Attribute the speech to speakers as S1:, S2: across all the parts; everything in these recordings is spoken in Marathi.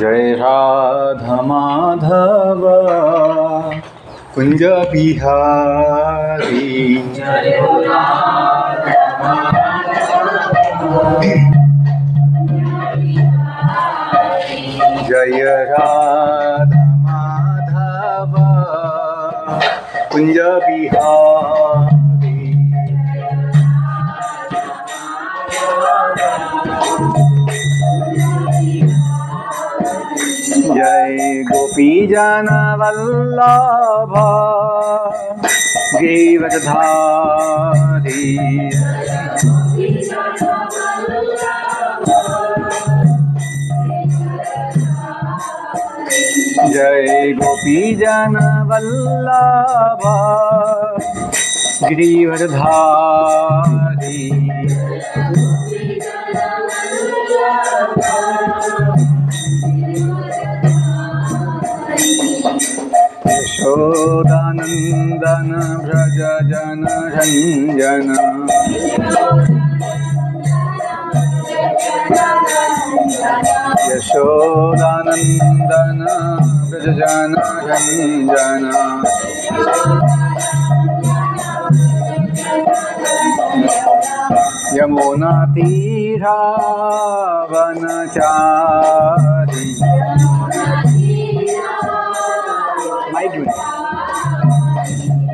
S1: जय राधा माधव कुंज बिहारी जय राधा माधव कुंज बिहारी जय गोपी जन वल्लभ गिरिवरधारी जय गोपी जन वल्लभ गिरिवरधारी यशोदानंदन व्रज जन रंजन यशोदानंदन व्रज जन रंजन यमुना तीरा वनचारी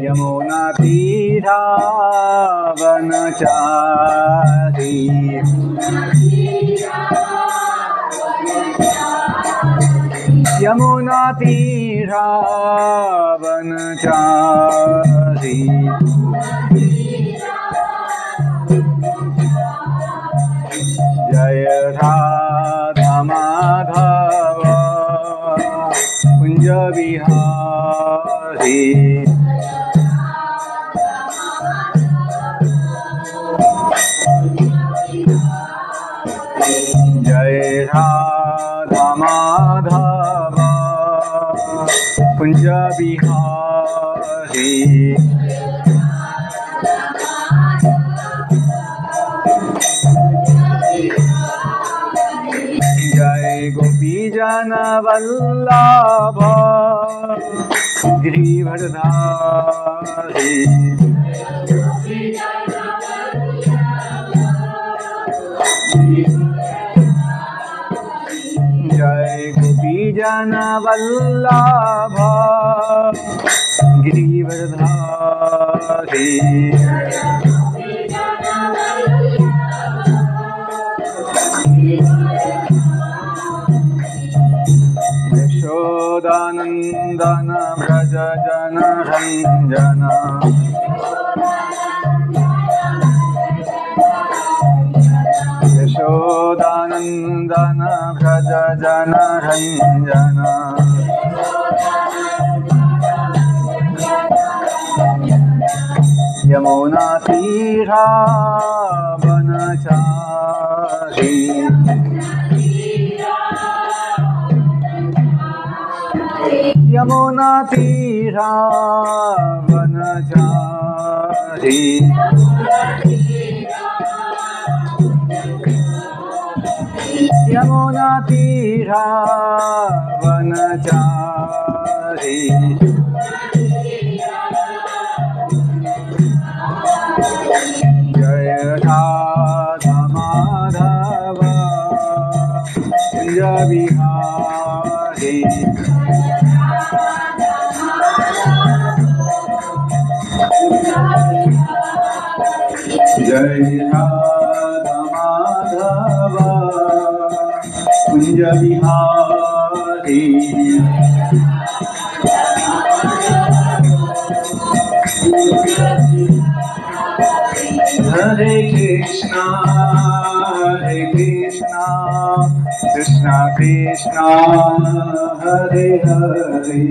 S1: यमुना तीरा वनचारी यमुना तीरा वनचारी जय राधा माधव कुंज बिहारी जय राधा माधव कुंज बिहारी जय गोपी जन वल्लभ गिरिवरधारी जय गोपी जन वल्लभ गिरिवरधारी यशोदानंदन व्रज जन रंजन यशोदानंदन व्रज जन रंजन यमुना तीरा वनचारी यमुना तीरा वनचारी यमुना तीरा वनचारी जय राधा माधव कुंज बिहारी जय राधा माधव कुंज बिहारी हरे Krishna Krishna Krishna Hare Hare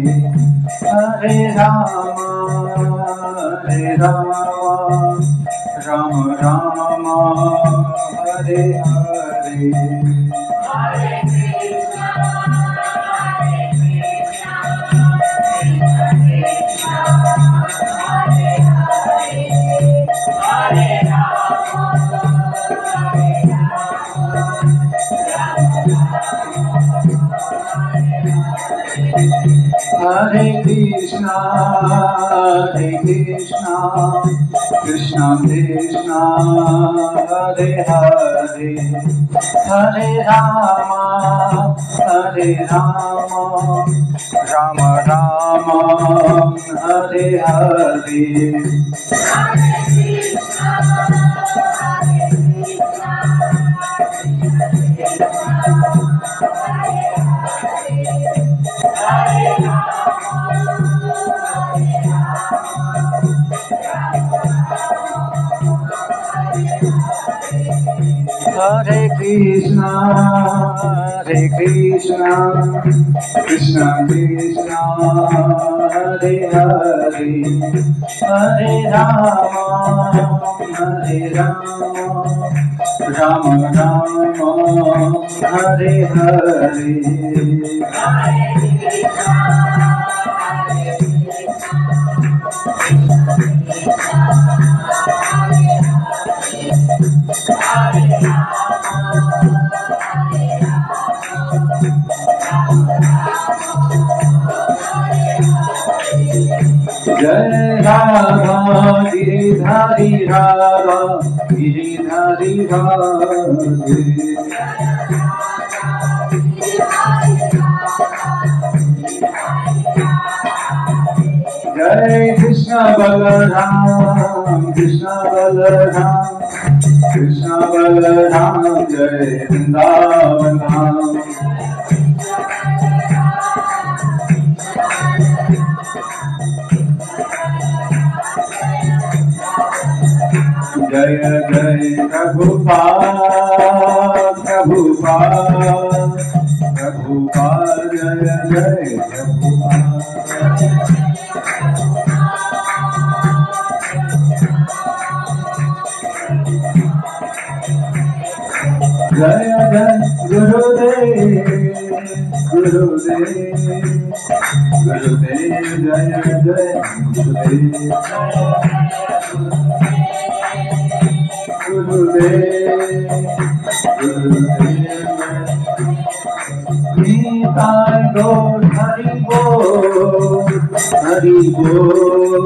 S1: Hare Ram Ram Ram Hare Hare Hare Krishna, Krishna Krishna, Hare Hare, Hare Rama, Rama Rama, Hare Hare. Hare Krishna, Krishna Krishna, Hare Hare, Hare Rama, Rama Rama, Hare Hare. Jai Radha Giridhari Radha Giridhari Radha. Jai Krishna Balaram, Krishna Balaram, Krishna Balaram, Jai Vrindavan Dham. Jai Jai Prabhupada, Prabhupada, Prabhupada, Jai Jai Prabhupada. Jai Jai Gurudev, Gurudev, Gurudev, Jai Jai Gurudev. Nitai Gaur Hari Bol, Hari Bol,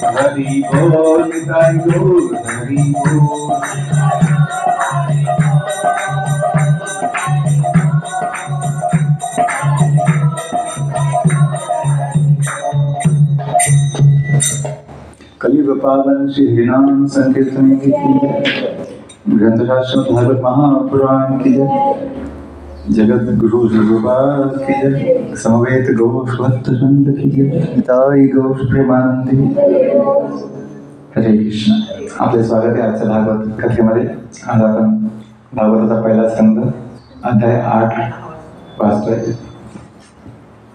S1: Hari Bol, Nitai Gaur Hari Bol. कलियुग पावन श्री हरिनाम संकीर्तन की ग्रंथ शास्त्र भागवत महापुराण की जय, जगत गुरु गोपाल की जय, समवेत गौश्वत वृंद की जय, निताई गौश प्रेमानंदी. हरे कृष्ण. आपले स्वागत आहे आजच्या भागवत कथेमध्ये. आज आपण भागवताचा पहिला स्कंद अध्याय 8 वाचतोय.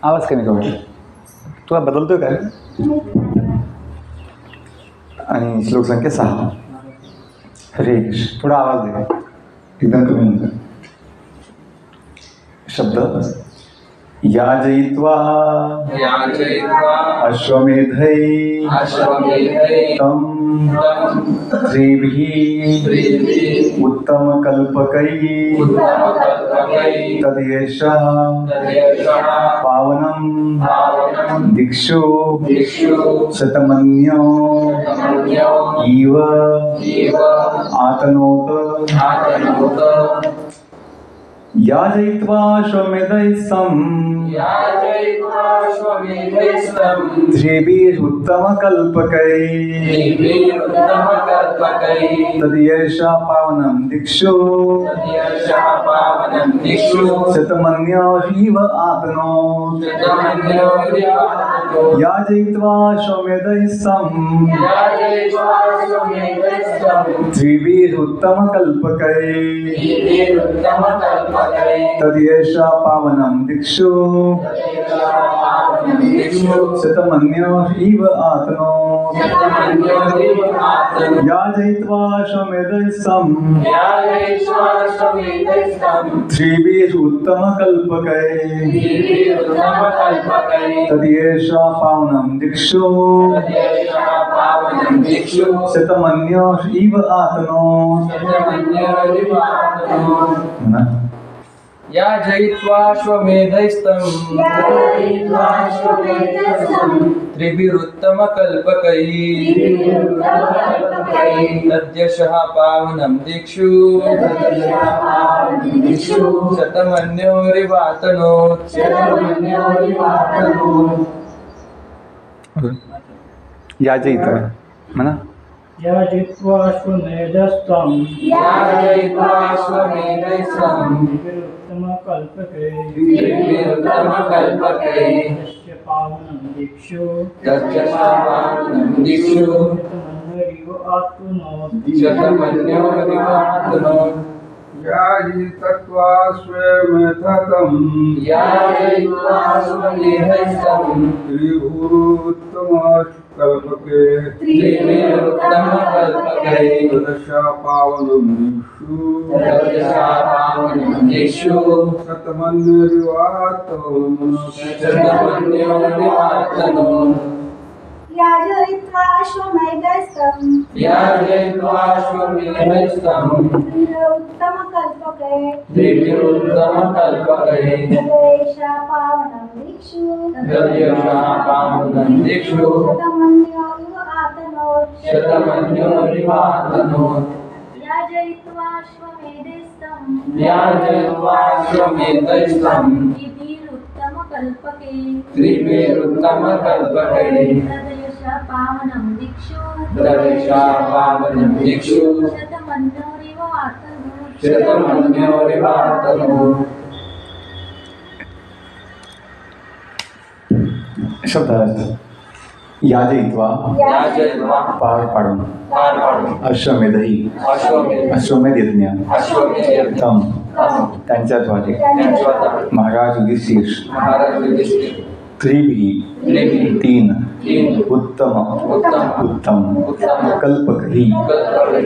S1: आवाज कमी का वाटत तुला बदलतोय काय? आणि श्लोक संख्या 6. हरे कृष्ण. थोडा आवाज दे, एकदम कमी होतं. शब्द याजयित्वा अश्वमेधै तं त्रिभिः उत्तमकल्पकैः तदेषः पावनं दिक्षु शतमन्यो इव आतनोत. याजयित्वा अश्वमेधैस्तं त्रिभिरुत्तमकल्पकैः तदेषः पावनं दिक्षु शतमन्यो इव आतनोत्. याजयित्वा अश्वमेधैस्तं त्रिभिरुत्तमकल्पकैः तदेषः पावनं दिक्षु शतमन्यो इव आतनोत्. याजयित्वा अश्वमेधैस्तं त्रिभिरुत्तमकल्पकैः तदेषः पावनं दिक्षु शतमन्यो इव आतनोत्.
S2: याजयित्वाश्वमेधैस्तं त्रिभिरुत्तमकल्पकैः तद्यशः पावनं दिक्षु शतमन्योरिवातनोत्।
S1: याजयित्वा म्हणा
S3: याजयित्वाश्वमेधस्तं तस्य पावनं दिक्षु
S2: शतमन्योरिवातनोत्।
S4: याजितत्वाश्वमेधकं त्रिभुरुत्तमकल्पके तदशा पावनं दिक्षु शतमन्योरिवातनोत्।
S5: याजयित्वाश्वमेधस्तं
S2: त्रिभिरुत्तमकल्पकैः
S5: तदेशा पावनं दिक्षु
S2: शतमन्योरिवातनोत्।
S5: याजयित्वाश्वमेधस्तं
S2: त्रिभिरुत्तमकल्पकैः
S5: तदेशा पावनं दिक्षु
S2: शतमन्योरिवातनोत्।
S1: शब्दार्थ याजयित्वा पार पाडून अश्वमेधही अश्वमेध यज्ञ तम त्यांच्याद्वारे महाराज युधिष्ठिर त्रिभी तीन उत्तम कल्पकही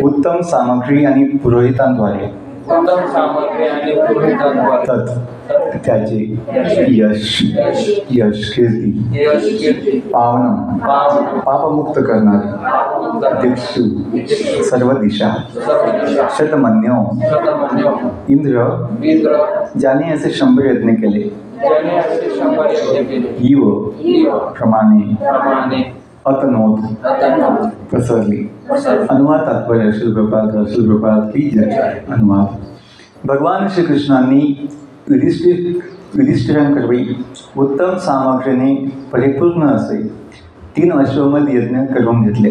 S1: उत्तम सामग्री आणि पुरोहितांद्वारे तत् त्याचे यश कीर्ती पावन पापमुक्त करणारे दिक्षु सर्व दिशा शतमन्यो इंद्र ज्याने असे 100 यज्ञ केले इव प्रमाणे अतनोत पसरली। अनुवाद तात्पर्य शिलप्रपात की जय। अनुवाद भगवान श्री कृष्णांनी युधिष्ठिरांकडे उत्तम सामग्रीने परिपूर्ण असे 3 अश्वमेध यज्ञ करून घेतले।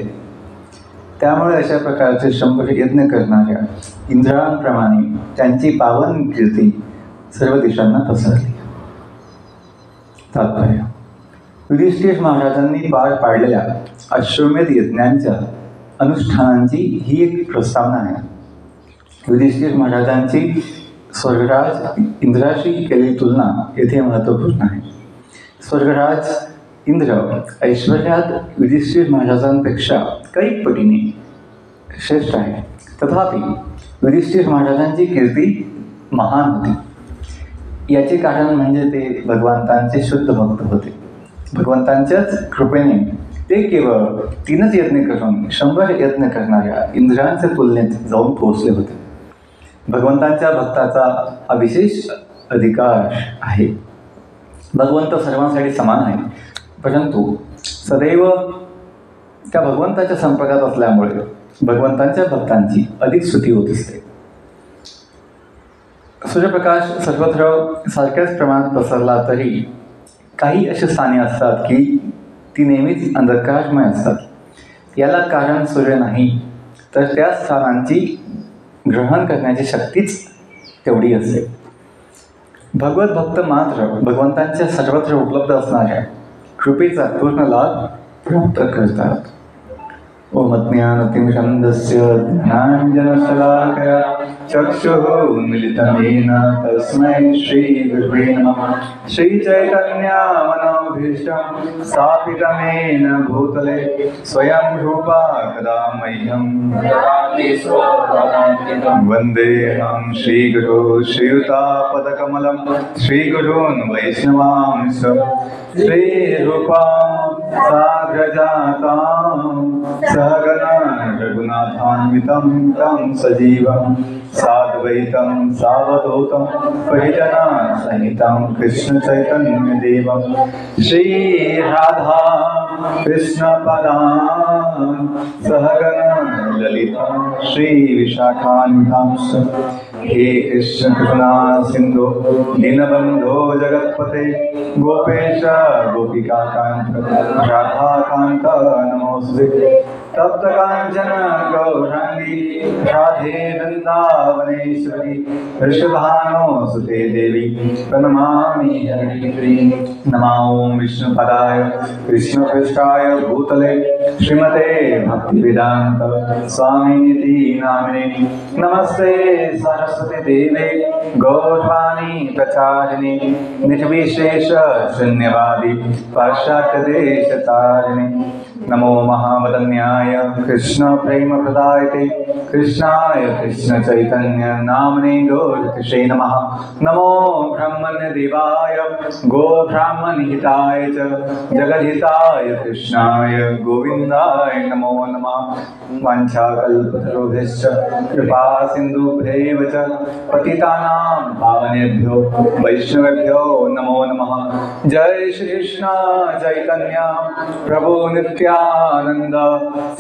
S1: त्यामुळे अशा प्रकारचे 100 यज्ञ करणाऱ्या इंद्रांप्रमाणे त्यांची पावन कीर्ती सर्व दिशांना पसरली। तात्पर्य युधिष्ठिर महाराजांनी पार पाडलेल्या अश्वमेध यज्ञांच्या अनुष्ठानांची ही एक प्रस्तावना आहे। युधिष्ठिर महाराजांची स्वर्गराज इंद्राशी केलेली तुलना येथे महत्त्वपूर्ण आहे। स्वर्गराज इंद्र ऐश्वर्यात युधिष्ठिर महाराजांपेक्षा कैक पटीने श्रेष्ठ आहे, तथापि युधिष्ठिर महाराजांची कीर्ती महान होती। याचे कारण म्हणजे ते भगवंतांचे शुद्ध भक्त होते। भगवंतांच्याच कृपेने ते केवळ 3च यज्ञ करून 100 यज्ञ करणाऱ्या इंद्रांच्या तुलनेत जाऊन पोहोचले होते। भगवंतांच्या भक्ताचा हा विशेष अधिकार आहे। भगवंत सर्वांसाठी समान आहे, परंतु सदैव त्या भगवंताच्या संपर्कात असल्यामुळे भगवंतांच्या भक्तांची अधिक स्तुती होत असते। सूर्यप्रकाश सर्वत्र सारख्याच प्रमाणात पसरला तरी काही अशी स्थाने असतात की ती नेहमीच अंधकारमय असतात। याला कारण सूर्य नाही, तर त्या स्थानांची ग्रहण करण्याची शक्तीच तेवढी असते। भगवत भक्त मात्र भगवंतांच्या सर्वत्र उपलब्ध असणाऱ्या कृपेचा पूर्ण लाभ प्राप्त करतात। ओम ज्ञानतिमिरन्धस्य ज्ञानाञ्जनशलाकया चक्षुरुन्मीलितं येन तस्मै श्रीगुरुवे नमः। श्रीचैतन्यमनोभीष्टं स्थापितं येन भूतले स्वयं रूपा कदा मह्यं ददाति स्वपदान्तिकं। वन्देऽहं श्रीगुरो श्रीयुतापदकमलं श्रीगुरून् वैष्णवांश्च श्रीरूपां साग्रजातां सहगण रघुनाथान्वितं तं सजीवं साधु अद्वैतं सावधूतं परिजनसहितं कृष्णचैतन्यदेवं श्रीराधा कृष्णपदां सहगण ललिता श्रीविशाखान्वितांश्च हे कृष्ण करुणा सिंधु दीनबंधो जगत्पते गोपेश गोपिकाकांत राधाकांत नमोस्तुते तप्त कांचन गौरांगी राधे वृंदावनेश्वरी वृषभानुसुते देवी प्रणमामि हरिप्रिये नमो ओं विष्णुपदाय कृष्णपृष्ठाय भूतले श्रीमते भक्तिवेदांत स्वामिनिति नामिने नमस्ते सरस्वती देवे गौरवाणी प्रचारिणे निर्विशेष शून्यवादी पाश्चात्यदेशतारिणे नमो महावदन्याय कृष्ण प्रेम प्रदायते कृष्णाय कृष्ण चैतन्य नामने गौरकृष्णे नमः नमो ब्रह्मण्य देवाय गो ब्राह्मण हिताय च जगद्हिताय कृष्णाय गोविंदाय नमो नमः वाञ्छाकल्पतरुभ्यश्च कृपा सिन्धुभ्यैव च पतितानां पावनेभ्यो वैष्णवेभ्यो नमो नमः जय श्री कृष्ण चैतन्य प्रभु नित्यानंद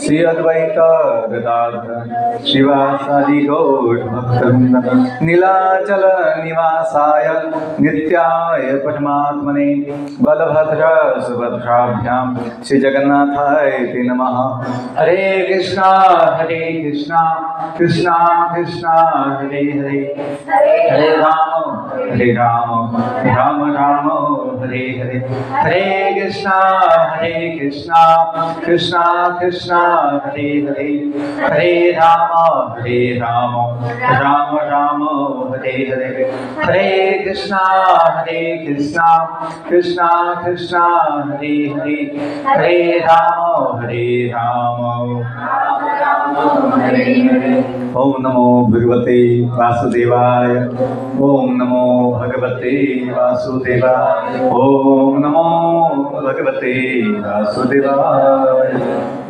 S1: श्री अद्वैत गदाधर श्रीवासादि गौर भक्तवृंद नीलाचल निवासाय नित्याय परमात्मने बलभद्र सुभद्राभ्यां श्री जगन्नाथाय ते नमः हरे कृष्णा कृष्णा कृष्णा हरे हरे हरे राम राम राम हरे हरे हरे कृष्णा कृष्णा कृष्णा हरे हरे हरे राम राम राम हरे हरे हरे कृष्णा कृष्णा कृष्णा हरे हरे हरे राम हरे हरे ओम नमो भगवते वासुदेवाय ओम नमो भगवते वासुदेवाय ओम नमो भगवते वासुदेवाय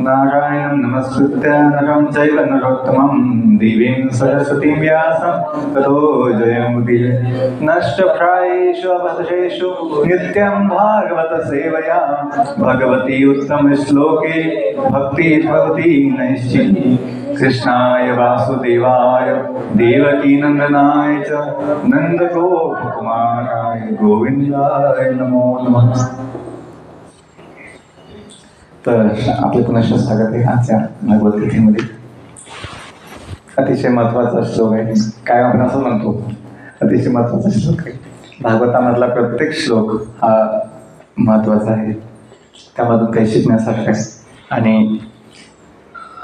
S1: नारायणं नमस्कृत्य नरं चैव नरोत्तमं देवीं सरस्वतीं व्यासं ततो जयमुदीरये नष्टप्रायेषु अभद्रेषु नित्यं भागवत सेवया भगवती उत्तमश्लोके भक्तिर्भवति नैश्चिकी कृष्णाय वासुदेवाय देवकीनंदनाय च नंदगोपकुमाराय गोविंदाय नमो नमः। तर आपले पुनश्च स्वागत आहे आजच्या भगवद्गीतेमध्ये। अतिशय महत्त्वाचा श्लोक आहे, काय आपण असं म्हणतो अतिशय महत्त्वाचा श्लोक आहे। भागवतामधला प्रत्येक श्लोक हा महत्त्वाचा आहे, त्यामधून काही शिकण्यासारखं आहे आणि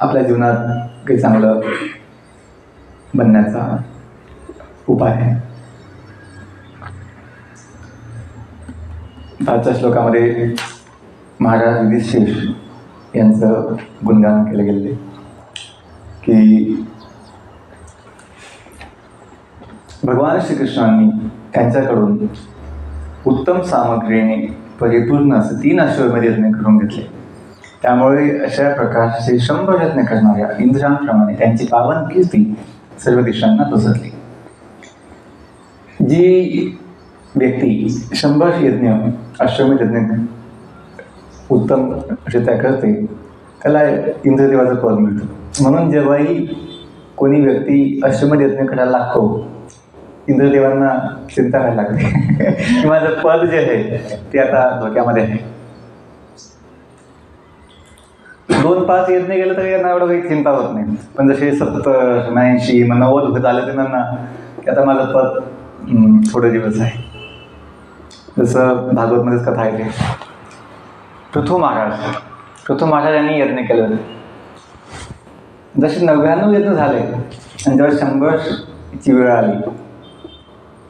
S1: आपल्या जीवनात काही चांगलं बनण्याचा उपाय आहे। आजच्या श्लोकामध्ये महाराज युधिष्ठिर यांचं गुणगान केलं गेले की भगवान श्रीकृष्णांनी त्यांच्याकडून उत्तम सामग्रीने परिपूर्ण असं 3 अश्वमेध यज्ञ करून घेतले। त्यामुळे अशा प्रकारचे 100 यज्ञ करणाऱ्या इंद्रांप्रमाणे त्यांची पावन कीर्ती सर्व दिशांना पसरली। जी व्यक्ती 100 यज्ञ अश्वमेध यज्ञ उत्तमरित्या करते त्याला इंद्रदेवाचं पद मिळतं। म्हणून जेव्हाही कोणी व्यक्ती अश्वमेध यज्ञ करायला लागतो इंद्रदेवांना चिंता व्हायला लागते की माझं पद जे आहे ते आता धोक्यामध्ये आहे। 2-5 यज्ञ गेलं तरी यांना एवढं काही चिंता होत नाही, पण जसे 70, 80, 90 होत आलं ते त्यांना की आता माझं पद थोडे दिवस आहे। जसं भागवतमध्येच कथा आहे ते पृथू महाराज यांनी यज्ञ केले होते। जसे 99 यज्ञ झाले आणि जेव्हा 100ची वेळ आली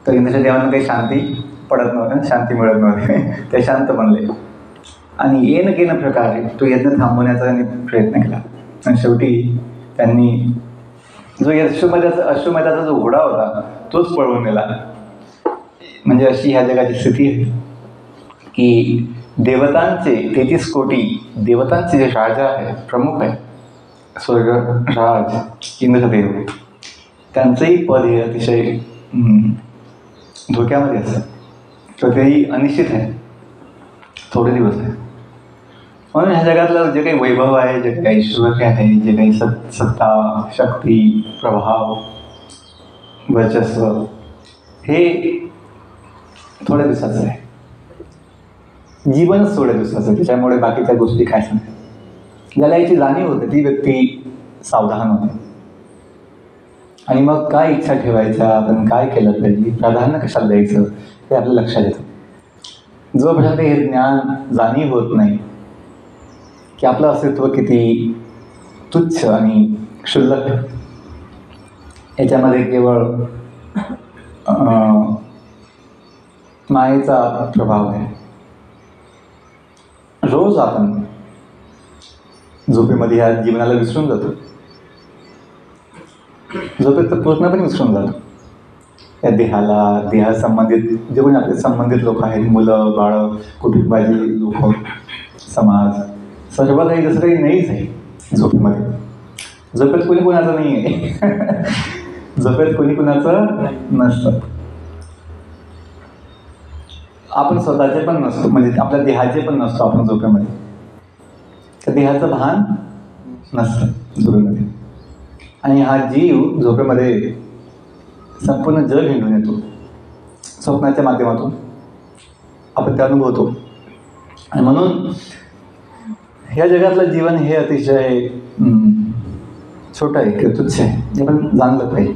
S1: तर इंद्राच्या देवांना काही शांती पडत नव्हती, शांती मिळत नव्हती। ते शांत बनले आणि येन प्रकारे तो यज्ञ थांबवण्याचा त्यांनी प्रयत्न केला आणि शेवटी त्यांनी जो अश्वमेधाचा जो घोडा होता तोच पळवून नेला। म्हणजे अशी ह्या जगाची स्थिती आहे की देवतांचे 33 कोटी देवतांचे जे राजा आहे, प्रमुख आहे स्वर्गराज इंद्रदेव, त्यांचंही पद हे अतिशय धोक्यामध्ये असतं तर तेही अनिश्चित आहे, थोडे दिवस आहे. म्हणून ह्या जगातलं जे काही वैभव आहे, जे काही ऐश्वर्य आहे, जे काही सत्ता, शक्ती, प्रभाव, वर्चस्व हे थोड्या दिवसाचं आहे. जीवनच थोड्या दिवसाचं आहे, त्याच्यामुळे बाकीच्या गोष्टी काय सांगतात. ज्याला याची जाणीव होते ती व्यक्ती सावधान होते. आणि मग काय इच्छा ठेवायच्या, आपण काय केलं पाहिजे, प्राधान्य कशाला द्यायचं हे आपल्या लक्षात येतं. जोपर्यंत हे ज्ञान जाणीव होत नाही की आपलं अस्तित्व किती तुच्छ आणि क्षुल्लक आहे, याच्यामध्ये केवळ मायेचा प्रभाव आहे. रोज आपण झोपेमध्ये ह्या जीवनाला विसरून जातो, झोपेत तर पूर्णपणे विसरून जातो. या देहासंबंधित जे कोणी आपले संबंधित लोक आहेत, मुलं, बाळं, कुटुंबाची लोक, समाज, सर्व काही जसं काही नाहीच आहे झोपेमध्ये. झोपेत कोणी कोणाचं नाही आहे. झोपेत कोणी कोणाचं नसतं. आपण स्वतःचे पण नसतो, म्हणजे आपल्या देहाचे पण नसतो आपण झोपेमध्ये. तर देहाचं भान नसतं झोपेमध्ये. आणि हा जीव झोपेमध्ये संपूर्ण जग हिंडून येतो. स्वप्नाच्या माध्यमातून आपण ते अनुभवतो. आणि म्हणून ह्या जगातलं जीवन हे अतिशय छोटं आहे किंवा तुच्छ आहे, हे पण जाणलं पाहिजे.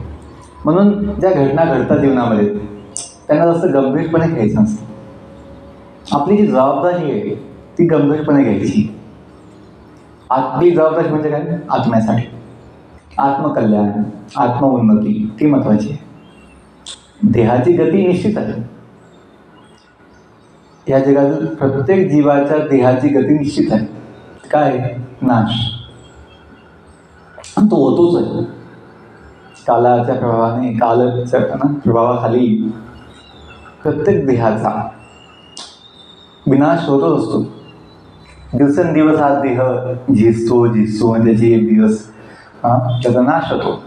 S1: म्हणून ज्या घटना घडतात जीवनामध्ये त्यांना जास्त गंभीरपणे घ्यायचं नसतं. आपली जी जबाबदारी आहे ती गंभीरपणे घ्यायची. आपली जबाबदारी म्हणजे काय? आत्म्यासाठी आत्मकल्याण, आत्मउन्नती ती महत्त्वाची आहे. देहाची गती निश्चित आहे. या जगातील प्रत्येक जीवाच्या देहाची गती निश्चित आहे. काय? नाश. आणि तो होतोच आहे. कालाच्या प्रभावाने, कालाच्या प्रभावाखाली प्रत्येक देहाचा विनाश होतच असतो. दिवसेंदिवस हा देह झिजतो आणि त्याची एक दिवस त्याचा नाश होतो.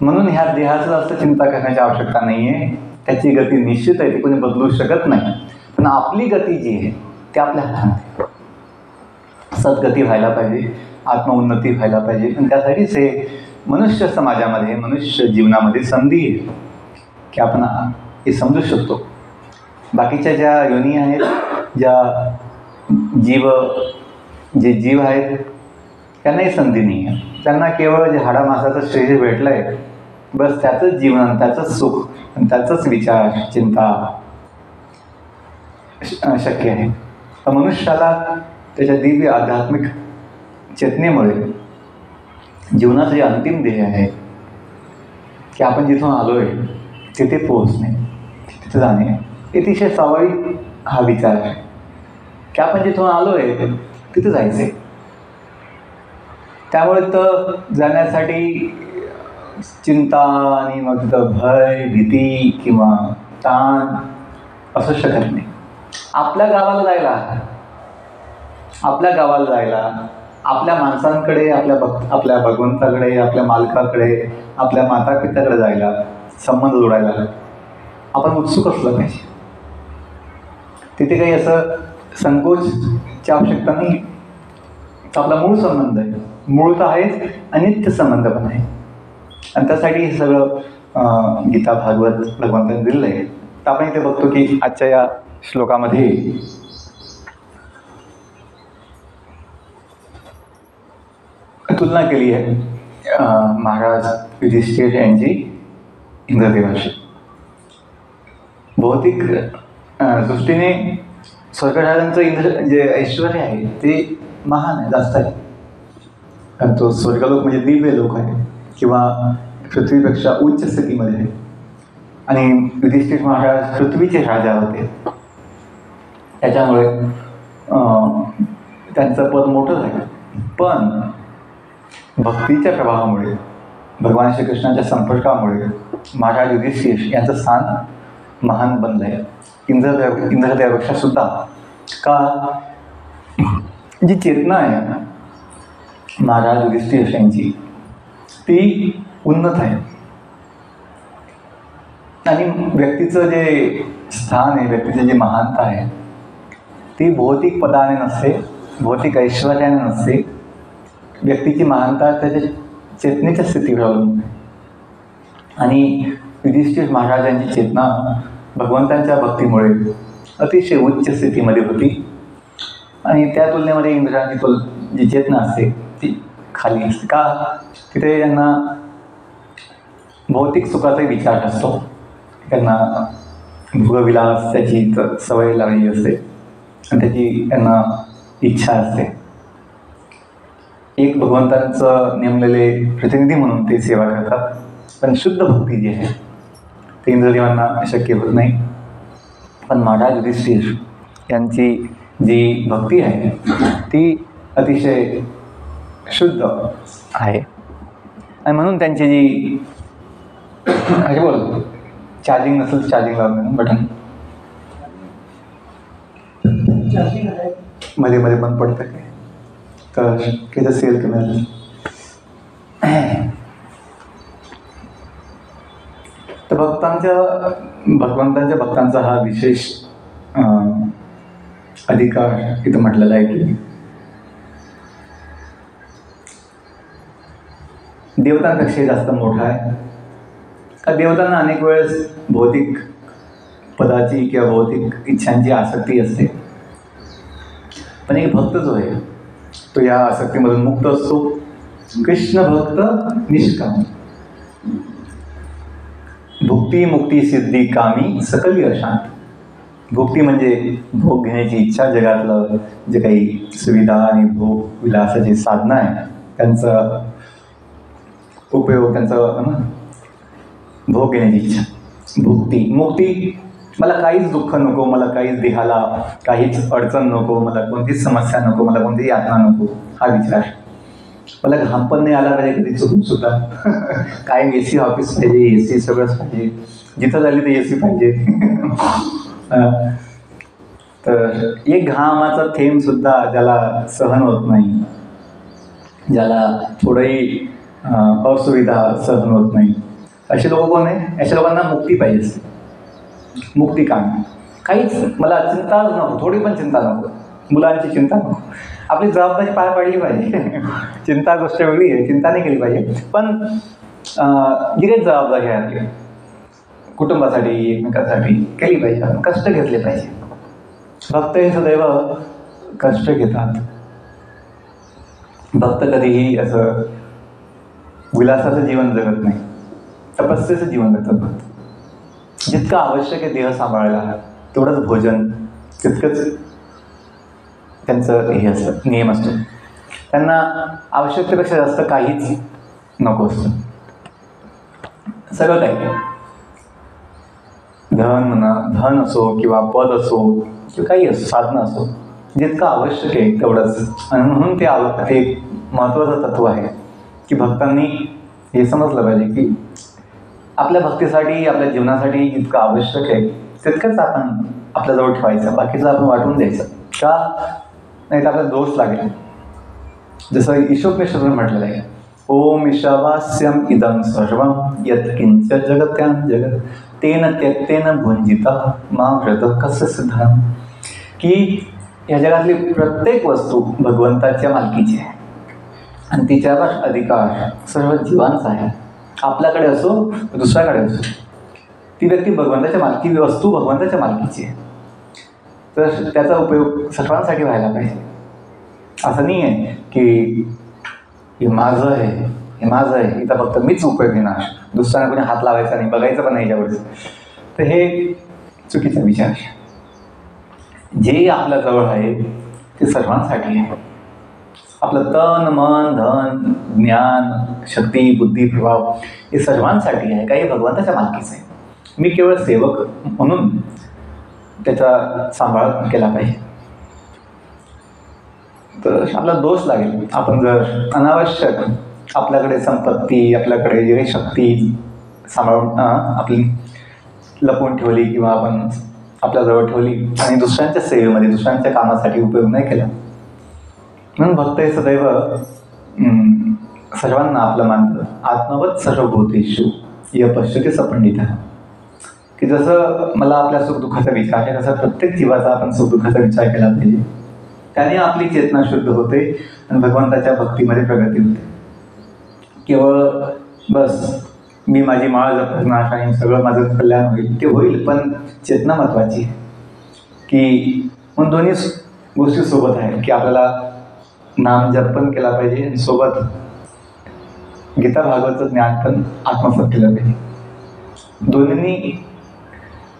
S1: म्हणून ह्या देहाचं जास्त चिंता करण्याची आवश्यकता नाही आहे. त्याची गती निश्चित आहे, ती कोणी बदलू शकत नाही. पण आपली गती जी आहे ती आपल्या हातात आहे. सद्गती व्हायला पाहिजे, आत्मउन्नती व्हायला पाहिजे. आणि त्यासाठीच हे मनुष्य समाजामध्ये, मनुष्य जीवनामध्ये संधी आहे की आपण हे समजू शकतो. बाकीच्या ज्या योनी आहेत, ज्या जीव आहेत, त्यांनाही संधी नाही आहे. त्यांना केवळ जे हाडामासाचं श्रेय भेटलं आहे, बस त्याचंच जीवन, त्याचंच सुख आणि त्याचंच विचार, चिंता शक्य आहे. तर मनुष्याला त्याच्या दिव्य आध्यात्मिक चेतनेमुळे जीवनाचं जे अंतिम ध्येय आहे की आपण जिथून आलो आहे तिथे पोहोचणे, तिथे जाणे, अतिशय स्वाभाविक हा विचार आहे की आपण जिथून आलो आहे तिथे जायचं आहे. त्यामुळे तर जाण्यासाठी चिंता आणि मग तिथं भय, भीती किंवा ताण असू शकत नाही. आपल्या गावाला जायला, आपल्या माणसांकडे, आपल्या भगवंताकडे, आपल्या मालकाकडे, आपल्या मातापित्याकडे जायला, संबंध जोडायला आपण उत्सुक असलं पाहिजे. तिथे काही असं संकोचची आवश्यकता नाही. आपला मूळ संबंध आहे, मूळ तर आहेच आणि नित्य संबंध पण आहे. आणि त्यासाठी हे सगळं गीता, भागवत भगवंतांनी दिलेलं आहे. तर आपण इथे बघतो की आजच्या या श्लोकामध्ये तुलना केली आहे महाराज युधिष्ठिर यांची इंद्रदेवाशी. भौतिक दृष्टीने स्वर्गराजांचं जे ऐश्वर्य आहे ते महान आहे, जास्त आहे. कारण तो स्वर्गलोक म्हणजे दिव्य लोक आहे किंवा पृथ्वीपेक्षा उच्च स्थितीमध्ये आहे. आणि युधिष्ठिर महाराज पृथ्वीचे राजा होते. त्याच्यामुळे त्यांचं पद मोठं झालं. पण भक्तीच्या प्रभावामुळे, भगवान श्रीकृष्णाच्या संपर्कामुळे महाराज युधिष्ठिर यांचं स्थान महान बनलं आहे, इंद्रदेवापेक्षा सुद्धा. का? जी चेतना आहे महाराज युधिष्ठिर यांची ती उन्नत आहे. आणि व्यक्तीचं जे स्थान आहे, व्यक्तीची जी महानता आहे ती भौतिक पदाने नसते, भौतिक ऐश्वर्याने नसते. व्यक्तीची महानता त्याच्या चेतनेच्या स्थितीवर अवलंबून आहे. आणि युधिष्ठिर महाराजांची चेतना भगवंतांच्या भक्तीमुळे अतिशय उच्च स्थितीमध्ये होती. आणि त्या तुलनेमध्ये इंद्राची जी चेतना असते ती खाली असते. का? तिथे त्यांना भौतिक सुखाचाही विचार असतो, त्यांना भोगविलास त्याची सवय लागलेली असते आणि त्याची त्यांना इच्छा असते. एक भगवंतांचं नेमलेले प्रतिनिधी म्हणून ते सेवा करतात. पण शुद्ध भक्ती जी आहे ते इंद्रदेवांना शक्य होत नाही. पण महाराज युधिष्ठिर यांची जी भक्ती आहे ती अतिशय शुद्ध आहे. आणि म्हणून त्यांची जी असे बोल चार्जिंग नसेल तर चार्जिंग लावलं बटन मध्ये मध्ये बंद पडतं काय तर त्याचं सेल कमी. तर भगवंतांच्या भक्तांचा हा विशेष अधिकार इथं म्हटलेला आहे की देवतांपेक्षाही जास्त मोठा आहे. का देवतांना अनेक वेळेस भौतिक पदाची किंवा भौतिक इच्छांची आसक्ती असते. पण एक भक्त जो आहे तो या आसक्तीमधून मुक्त असतो. कृष्ण भक्त निष्काम भुक्ती मुक्ती सिद्धी कामी सकली अशांत. भुक्ती म्हणजे भोग घेण्याची इच्छा, जगातलं जे काही सुविधा आणि भोग विलासाची साधनं आहे त्यांचा उपयोग, त्यांचं भोग घेण्याची इच्छा. भुक्ती मुक्ती मला काहीच दुःख नको, मला काहीच देहाला काहीच अडचण नको, मला कोणतीच समस्या नको, मला कोणतीही यातना नको हा विचार. मला घाम पण नाही आला पाहिजे कधी चुकून सुद्धा. काय AC ऑफिस पाहिजे, AC सगळंच पाहिजे, जिथं झाली तर AC पाहिजे. तर एक घामाचा थेंब सुद्धा ज्याला सहन होत नाही, ज्याला थोडंही असुविधा सहन होत नाही, असे लोक कोण आहे? अशा लोकांना मुक्ती पाहिजे असते. मुक्ती काम काहीच मला चिंताच नको, थोडी पण चिंता नको, मुलांची चिंता नको, आपली जबाबदारी पार पाडली पाहिजे. चिंता गोष्ट वेगळी आहे, चिंता नाही केली पाहिजे, पण जी काही जबाबदारी आहे आपली कुटुंबासाठी एकमेकांसाठी केली पाहिजे. आपण कष्ट घेतले पाहिजे. भक्त हे सदैव कष्ट घेतात. भक्त कधीही असं विलासाचं जीवन जगत नाही, तपस्येचं जीवन जगतात भक्त. जितकं आवश्यक आहे देह सांभाळायला तेवढंच भोजन, तितकंच त्यांचं हे असतं, नियम असतो. त्यांना आवश्यकतेपेक्षा जास्त काहीच नको असतं. सगळं काही धन म्हणा, धन असो किंवा पद असो किंवा काही असो, साधनं असो, जितकं आवश्यक आहे तेवढंच. आणि म्हणून ते एक महत्त्वाचं तत्व आहे की भक्तांनी हे समजलं पाहिजे की आपल्या भक्तीसाठी, आपल्या जीवनासाठी जितकं आवश्यक आहे तितकंच आपण आपल्याजवळ ठेवायचं, बाकीचं आपण वाटून द्यायचं. का? नाही तर आपल्याला दोष लागेल. जसं ईशोपनिषदमध्ये म्हटलेलं आहे, ओम ईशावास्यम इदं सर्वं यत्किंच जगत्यां जगत् तेन त्यक्तेन भुंजिता मा व्रतः कस्य सिद्धं. की या जगातली प्रत्येक वस्तू भगवंताच्या मालकीची आहे आणि तिच्यावर अधिकार सर्व जीवांचा आहे. आपल्याकडे असो दुसऱ्याकडे असो, ती व्यक्ती भगवंताच्या मालकी, वस्तू भगवंताच्या मालकीची आहे. तर त्याचा उपयोग सर्वांसाठी व्हायला पाहिजे. असं नाही आहे की हे माझं आहे, हे माझं आहे, इथं फक्त मीच उपयोग घेणार, दुसऱ्याने कोणी हात लावायचा नाही, बघायचं पण नाही याच्यावरचं. तर हे चुकीचा विचार. जे आपल्या जवळ आहे ते सर्वांसाठी आहे. आपलं तन मन धन ज्ञान शक्ती बुद्धी प्रभाव हे सर्वांसाठी आहे, काही भगवंताच्या मालकीचं आहे. मी केवळ सेवक म्हणून त्याचा सांभाळ केला पाहिजे. तर आपला दोष लागेल आपण जर अनावश्यक आपल्याकडे संपत्ती, आपल्याकडे जे काही शक्ती सांभाळून आपली लपवून ठेवली किंवा आपण आपल्याजवळ ठेवली आणि दुसऱ्यांच्या सेवेमध्ये, दुसऱ्यांच्या कामासाठी उपयोग नाही केला. म्हणून भक्त हे सदैव सर्वांना आपलं मानतं. आत्मवत सर्वभूतेषु य पश्यते स पंडितः. की जसं मला आपल्या सुखदुःखाचा विचार आहे तसा प्रत्येक जीवाचा आपण सुखदुःखाचा विचार केला पाहिजे. त्याने आपली चेतना शुद्ध होते आणि भगवंताच्या भक्तीमध्ये प्रगती होते. केवळ बस मी माझी माळ जपणार आणि सगळं माझं कल्याण होईल, ते होईल, पण चेतना महत्त्वाची आहे. की म्हणून दोन्ही गोष्टी सोबत आहेत की आपल्याला नाम जप पण केला पाहिजे आणि सोबत गीता भागवतचं ज्ञान पण आत्मसात केलं पाहिजे.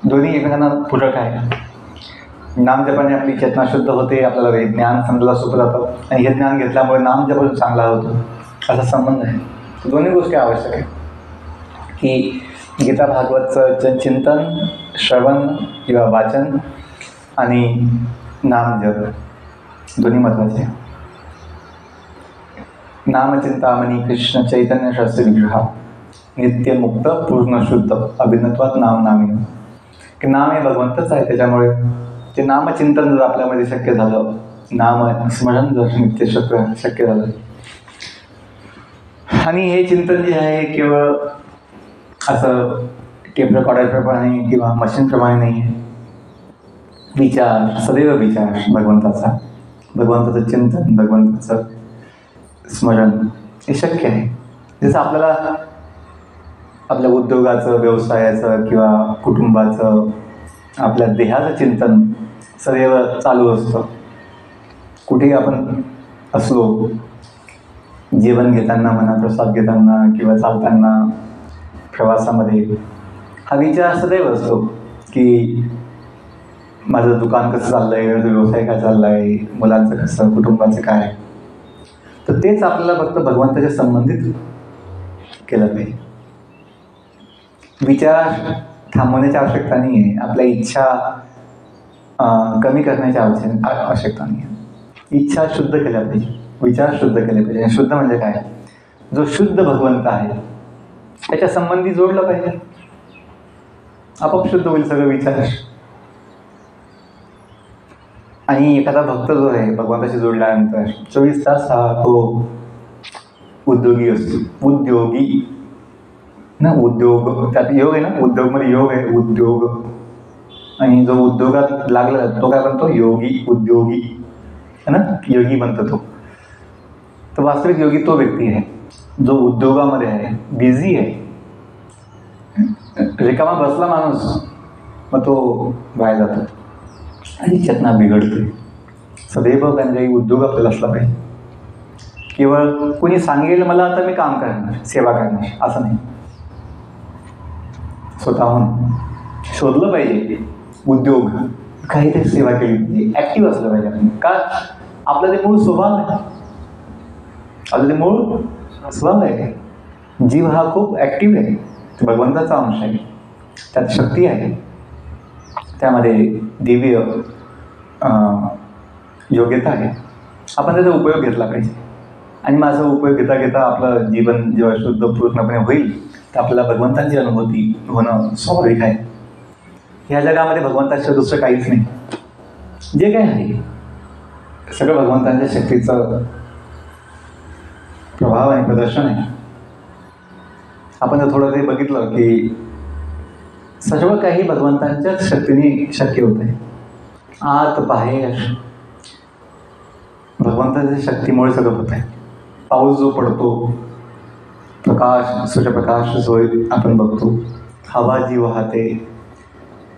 S1: दोन्ही एकमेकांना पूरक आहे. नाम जपाने आपली चेतना शुद्ध होते, आपल्याला हे ज्ञान समजायला सोपं जातं आणि हे ज्ञान घेतल्यामुळे नाम जप चांगला होतो, असा संबंध आहे. दोन्ही गोष्टी आवश्यक आहेत की गीता भागवतचं चिंतन, श्रवण किंवा वाचन आणि नाम जप दोन्ही महत्त्वाचे आहे. नामचिंतामणी कृष्ण चैतन्य शास्त्री विग्रह नित्य मुक्त पूर्ण शुद्ध अभिनत्वात नाम नामिन. की नाम हे भगवंतच आहे, त्याच्यामुळे ते नामचिंतन जर आपल्यामध्ये शक्य झालं, नाम स्मरण जर नित्य शक्य झालं, आणि हे चिंतन जे आहे केवळ असं टेप रेकॉर्डरप्रमाणे किंवा मशीनप्रमाणे नाही आहे. विचार, सदैव विचार भगवंताचं चिंतन, भगवंताचं स्मरण हे शक्य आहे. जसं आपल्याला आपल्या उद्योगाचं, व्यवसायाचं किंवा कुटुंबाचं, आपल्या देहाचं चिंतन सदैव चालू असतं. कुठेही आपण असलो, जेवण घेताना म्हणा, प्रसाद घेताना किंवा चालताना, प्रवासामध्ये हा विचार सदैव असतो की माझं दुकान कसं चाललं आहे, माझा व्यवसाय काय चालला आहे, मुलांचं कसं, कुटुंबाचं काय. तर तेच आपल्याला फक्त भगवंताच्या संबंधित केलं पाहिजे. विचार थांबवण्याची आवश्यकता नाही आहे, आपल्या इच्छा कमी करण्याची आवश्यकता नाही आहे. इच्छा शुद्ध केल्या पाहिजे, विचार शुद्ध केले पाहिजे. आणि शुद्ध म्हणजे काय? जो शुद्ध भगवंत आहे त्याच्या संबंधी जोडलं पाहिजे, आपोआप शुद्ध होईल सगळं विचार. आणि एखादा भक्त जो आहे भगवंताशी जोडल्यानंतर 24 तास हा तो उद्योगी असतो. उद्योगी ना, उद्योग त्यात योग आहे ना, उद्योगमध्ये योग आहे, उद्योग. आणि जो उद्योगात लागला तो काय बनतो? योगी, उद्योगी है ना, योगी बनतो तो. तर वास्तविक योगी तो व्यक्ती आहे जो उद्योगामध्ये आहे, बिझी आहे. रिकामा बसला माणूस मग तो बाहेर जातो आणि चेतना बिघडते. सदैव काही उद्योग आपल्याला असला पाहिजे. केवळ कोणी सांगेल मला आता मी काम करणार, सेवा करणार असं नाही. स्वतःहून शोधलं पाहिजे उद्योग, काहीतरी सेवा केली पाहिजे, ॲक्टिव्ह असलं पाहिजे आपण. का? आपलं ते मूळ स्वभाव आहे, आपलं ते मूळ स्वभाव आहे. जीव हा खूप ॲक्टिव्ह आहे, भगवंताचा अंश आहे, त्यात शक्ती आहे, त्यामध्ये दिव्य योग्यता आहे. आपण त्याचा उपयोग घेतला पाहिजे. आणि माझा उपयोग घेता घेता आपलं जीवन जेव्हा शुद्ध पूर्णपणे होईल तर आपल्याला भगवंताची अनुभूती होणं स्वाभाविक आहे. ह्या जगामध्ये भगवंताशिवाय दुसरं काहीच नाही. जे काय आहे सगळं भगवंतांच्या शक्तीचं प्रभाव आणि प्रदर्शन आहे. आपण जर थोडं ते बघितलं की सर्व काही भगवंतांच्याच शक्तीने शक्य होत आहे. आत बाहेर भगवंताच्या शक्तीमुळे सगळं होत आहे. पाऊस जो पडतो, प्रकाश, सूर्यप्रकाश जो आपण बघतो, हवा जी वाहते.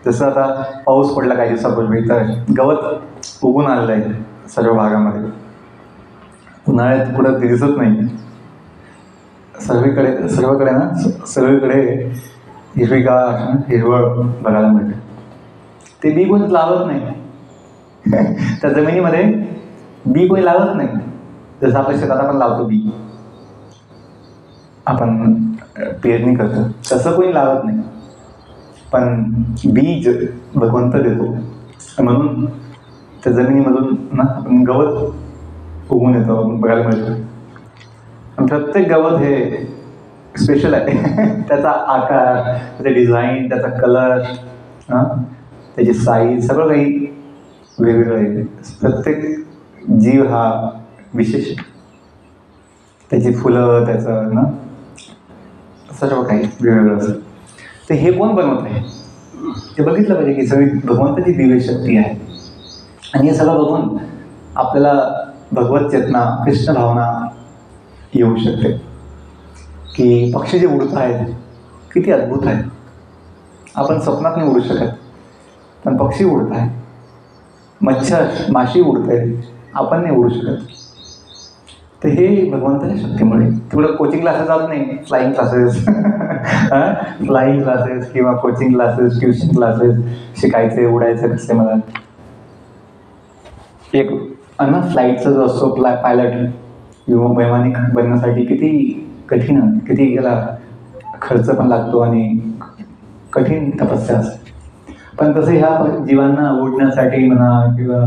S1: जसं आता पाऊस पडला काही दिवसापूर्वी तर गवत उगून आलेलं आहे सर्व भागामध्ये. उन्हाळ्यात कुठं दिसत नाही, सर्वकडे ना, सगळीकडे हिरवीगार हिरवळ बघायला मिळते. ते बी कोणी लावत नाही त्या जमिनीमध्ये, बी कोणी लावत नाही. जसं आपल्या शेतात आपण लावतो बी, आपण पेरणी करतो, तसं कोणी लावत नाही. पण बीज भगवंत देतो, म्हणून त्या जमिनीमधून ना आपण गवत उगवून येतो, बघायला मिळतं. प्रत्येक गवत हे स्पेशल आहे. त्याचा आकार, त्याचे डिझाईन, त्याचा कलर, त्याची साईज, सगळं काही वेगवेगळं आहे. प्रत्येक जीव हा विशेष. त्याची फुलं, त्याचं ना सर्व काही वेगवेगळं असतं. तर हे कोण बनवत आहे ते बघितलं पाहिजे की सगळी भगवंताची दिव्य शक्ती आहे. आणि हे सगळं बघून आपल्याला भगवत चेतना, कृष्ण भावना येऊ शकते की पक्षी जे उडत आहेत किती अद्भुत आहे. आपण स्वप्नात नाही उडू शकत, पण पक्षी उडत आहे. मच्छर, माशी उडते, आपण नाही उडू शकत. तर हे भगवंताच्या शक्तीमुळे. थोडं कोचिंग क्लासेस जात नाही, फ्लाईंग क्लासेस फ्लाईंग क्लासेस किंवा कोचिंग क्लासेस, ट्युशन क्लासेस शिकायचे, उडायचं कसं मला. एक ना फ्लाईटचा जो असतो पायलट किंवा वैमानिक बनण्यासाठी किती कठीण, किती याला खर्च पण लागतो आणि कठीण तपस्या असते. पण तसं ह्या जीवांना उडण्यासाठी म्हणा किंवा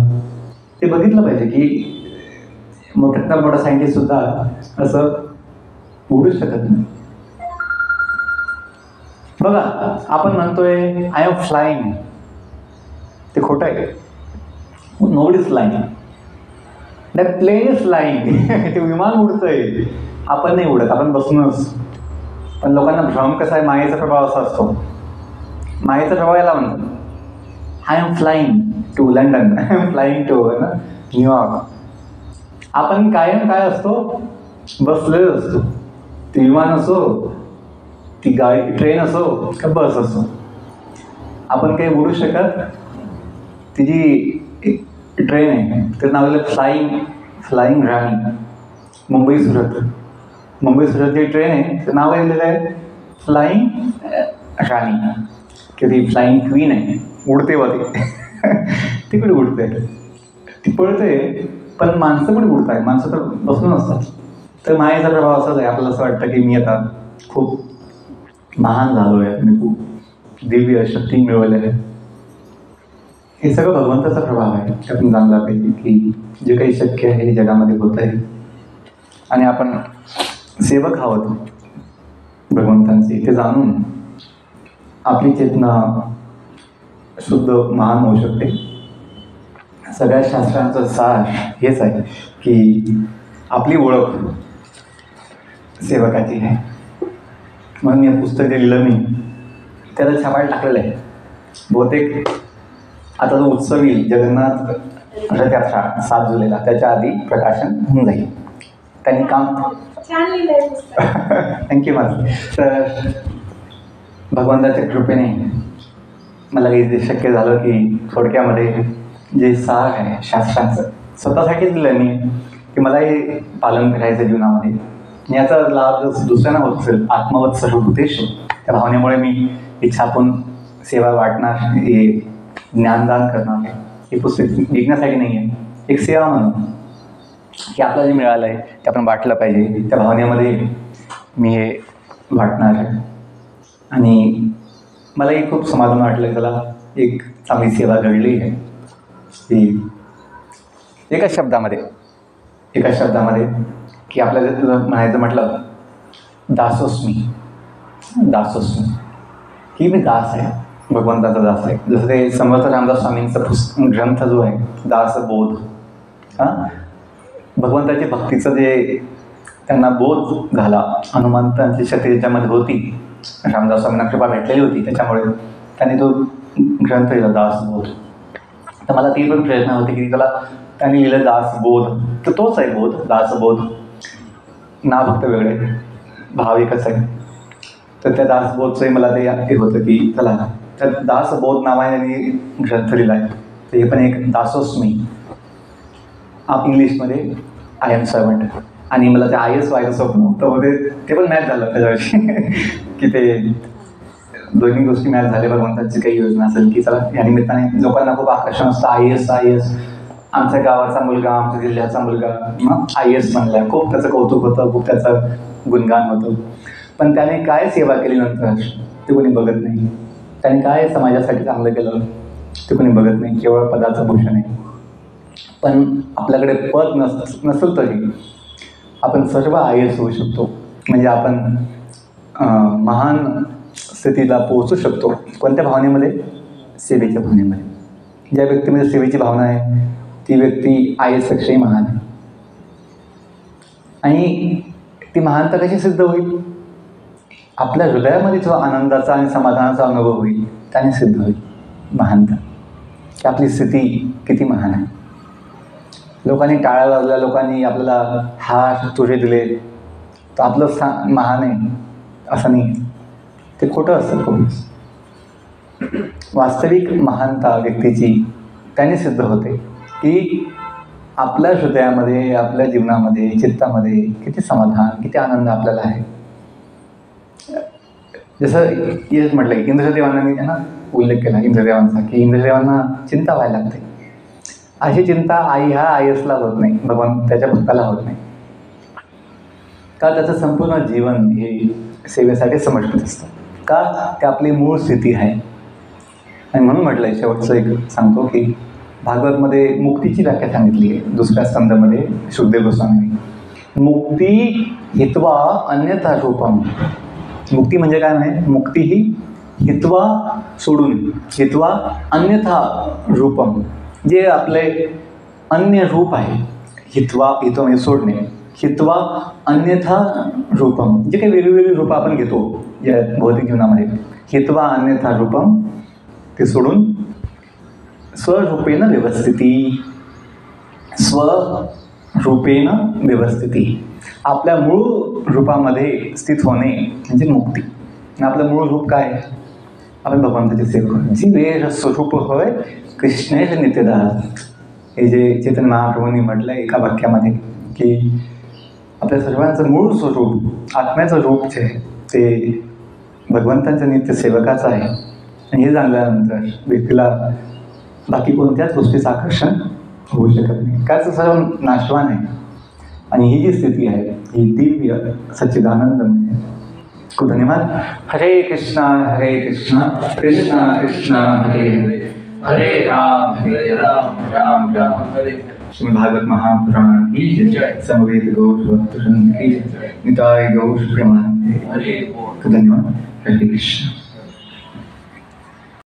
S1: ते बघितलं पाहिजे की मोठ्यात मोठा सायंटिस्ट सुद्धा असं उडू शकत नाही. बघा, आपण म्हणतोय आय एम फ्लाइंग, ते खोटं आहे. Nobody is flying, that plane is flying. ते विमान उडतंय, आपण नाही उडत, आपण बसूनच. पण लोकांना भ्रम कसा आहे, मायेचा प्रभाव असा असतो. मायेचा प्रभाव याला म्हणतो I am flying to London, I am flying to New York. आपण कायम काय असतो, बसलेलो असतो. ते विमान असो, ती गाडी, ट्रेन असो का बस असो, आपण काही उडू शकत. ती जी ट्रेन आहे त्याचं नाव आहे फ्लाईंग राणी. मुंबई सुरत जी ट्रेन आहे त्याचं नाव लिहिलेलं आहे फ्लाईंग राणी, की ती फ्लाईंग क्वीन आहे. उडते व ती कुठे उडते, ती पळते. पण माणसं पण उडत आहे, माणसं तर बसून असतात. तर मायेचा प्रभाव असाच आहे. आपल्याला असं वाटतं की मी आता खूप महान झालो आहे, मी खूप दिव्य शक्ती मिळवली आहे. हे सगळं भगवंताचा प्रभाव आहे. आपण जाणला पाहिजे की जे काही शक्य आहे हे जगामध्ये होत आहे. आणि आपण सेवक आहोत भगवंतांचे, ते जाणून आपली चेतना शुद्ध महान होऊ शकते. सगळ्या शास्त्रांचं सार हेच आहे की आपली ओळख सेवकाची आहे. म्हणून हे पुस्तक जे लिहिलं मी त्याला छापायला टाकलेलं आहे. बहुतेक आता जो उत्सव येईल जगन्नाथ रथयात्रा 7 जुलैला, त्याच्या आधी प्रकाशन होऊन जाईल. त्यांनी काम
S5: छान लिहिलंय पुस्तक.
S1: थँक्यू माझं. तर भगवंताच्या कृपेने मला हे शक्य झालं की थोडक्यामध्ये जे सार आहे शास्त्रांचं स्वतःसाठीच दिलं मी की मला हे पालन करायचं जीवनामध्ये. याचा लाभ जर दुसऱ्यांना होत असेल, आत्मवत सर्वभूतेषु, त्या भावनेमुळे मी हे छापून सेवा वाटणार, हे ज्ञानदान करणार आहे. हे पुस्तक विकण्यासाठी नाही आहे, एक सेवा म्हणून की आपलं जे मिळालं आहे ते आपण वाटलं पाहिजे. त्या भावनेमध्ये मी हे वाटणार आहे. आणि मलाही खूप समाधान वाटलं, त्याला एक चांगली सेवा घडली आहे. की एका शब्दामध्ये की आपल्याला म्हणायचं म्हटलं दासोस्मी, ही मी दास आहे, भगवंताचा दास आहे. जसं ते समर्थ रामदास स्वामींचा ग्रंथ जो आहे दासबोध, भगवंताची भक्तीचं जे त्यांना बोध झाला, हनुमंतांची शक्ती त्याच्यामध्ये होती, रामदास स्वामींना कृपा भेटलेली होती, त्याच्यामुळे त्यांनी तो ग्रंथ लिहिला दासबोध. तर मला ती पण प्रेरणा होती की त्याला त्यांनी लिहिलं दासबोध, तर तोच आहे बोध, दासबोध. नाव फक्त वेगळे, भाव एकच आहे. तर त्या दासबोधचंही मला ते होतं की चला त्या दासबोध नावाने त्यांनी ग्रंथ लिहिला आहे. तर हे पण एक दासोस्मी, इंग्लिशमध्ये आय एम सर्वंट. आणि मला ते IAS व्हायचं स्वप्न होतं, ते पण मॅच झालं त्याच्यावरची की ते दोन्ही गोष्टी मॅच झाल्या. भगवंताची काही योजना असेल की चला या निमित्ताने लोकांना खूप आकर्षण असतं. IAS आमच्या गावाचा मुलगा, आमच्या जिल्ह्याचा मुलगा IAS बनला, खूप त्याचं कौतुक होतं, खूप त्याचं गुणगान होतं. पण त्याने काय सेवा केली नंतर ते कोणी बघत नाही. त्याने काय समाजासाठी चांगलं केलं ते कोणी बघत नाही. केवळ पदाचं भूषण आहे. पण आपल्याकडे पद नसेल तरी आपण सर्व IAS होऊ शकतो. म्हणजे आपण महान स्थितीला पोहोचू शकतो. कोणत्या भावनेमध्ये? सेवेच्या भावनेमध्ये. ज्या व्यक्तीमध्ये सेवेची भावना आहे ती व्यक्ती IAS पेक्षाही महान आहे. आणि ती महानता कशी सिद्ध होईल? आपल्या हृदयामध्ये जो आनंदाचा आणि समाधानाचा अनुभव होईल त्याने सिद्ध होईल महानता, की आपली स्थिती किती महान आहे. लोकांनी टाळ्या वाजल्या, लोकांनी आपल्याला हार तुझे दिले तर आपलं महान आहे असं नाही. ते खोटं असतं खूपच. वास्तविक महानता व्यक्तीची त्याने सिद्ध होते की आपल्या हृदयामध्ये, आपल्या जीवनामध्ये, चित्तामध्ये किती समाधान, किती आनंद आपल्याला आहे. जसं हेच म्हटलं की इंद्रदेवांना मी त्यांना उल्लेख केला इंद्रदेवांचा, की इंद्रदेवांना चिंता व्हायला लागते. अशी चिंता आईसला होत नाही, भगवान त्याच्या भक्ताला होत नाही. का? त्याचं संपूर्ण जीवन हे सेवेसाठी समर्पित असतं. का? ते आपली मूळ स्थिती आहे. आणि म्हणून म्हटलं आहे, शेवटचं एक सांगतो की भागवतमध्ये मुक्तीची व्याख्या सांगितली आहे 2ऱ्या स्कंदामध्ये शुद्धदेव गोस्वामींनी. मुक्ती हित्वा अन्यथा रूपम. मुक्ती म्हणजे काय म्हणे? मुक्ती ही हित्वा सोडून, हित्वा अन्यथा रूपम, जे आपले अन्य रूप आहे. हित्वा म्हणजे सोडणे, हित्वा अन्यथा रूपम, जे काही वेगवेगळी रूपं आपण घेतो या भौतिक जीवनामध्ये. हित्वा अन्यथा रूपम, ते सोडून स्वरूपेन व्यवस्थिती, स्वरूपेन व्यवस्थिती, आपल्या मूळ रूपामध्ये स्थित होणे म्हणजे मुक्ती. आपलं मूळ रूप काय आहे? आपण भगवंताची सेवा करू. जीवे स्वरूप होय कृष्णेश नित्यदास. हे जे चैतन्य महाप्रभूंनी म्हटलं एका वाक्यामध्ये की आपल्या सर्वांचं मूळ स्वरूप, आत्म्याचं रूप जे आहे ते भगवंतांच्या नित्य सेवकाचं आहे. आणि हे जाणल्यानंतर व्यक्तीला बाकी कोणत्याच गोष्टीचं आकर्षण होऊ शकत नाही, कारण सर्व नाशवान आहे. आणि ही जी स्थिती आहे ही दिव्य सच्चिदानंदमय. खूप धन्यवाद. हरे कृष्णा कृष्ण कृष्ण हरे हरे,
S2: हरे राम राम राम हरे.
S1: श्रीमद् भागवत महापुराण की जय. समवेत गौर भक्तजन की जय. निताय गौर प्रेमानंदे.
S2: हरे
S1: धन्यवाद. हरे कृष्ण.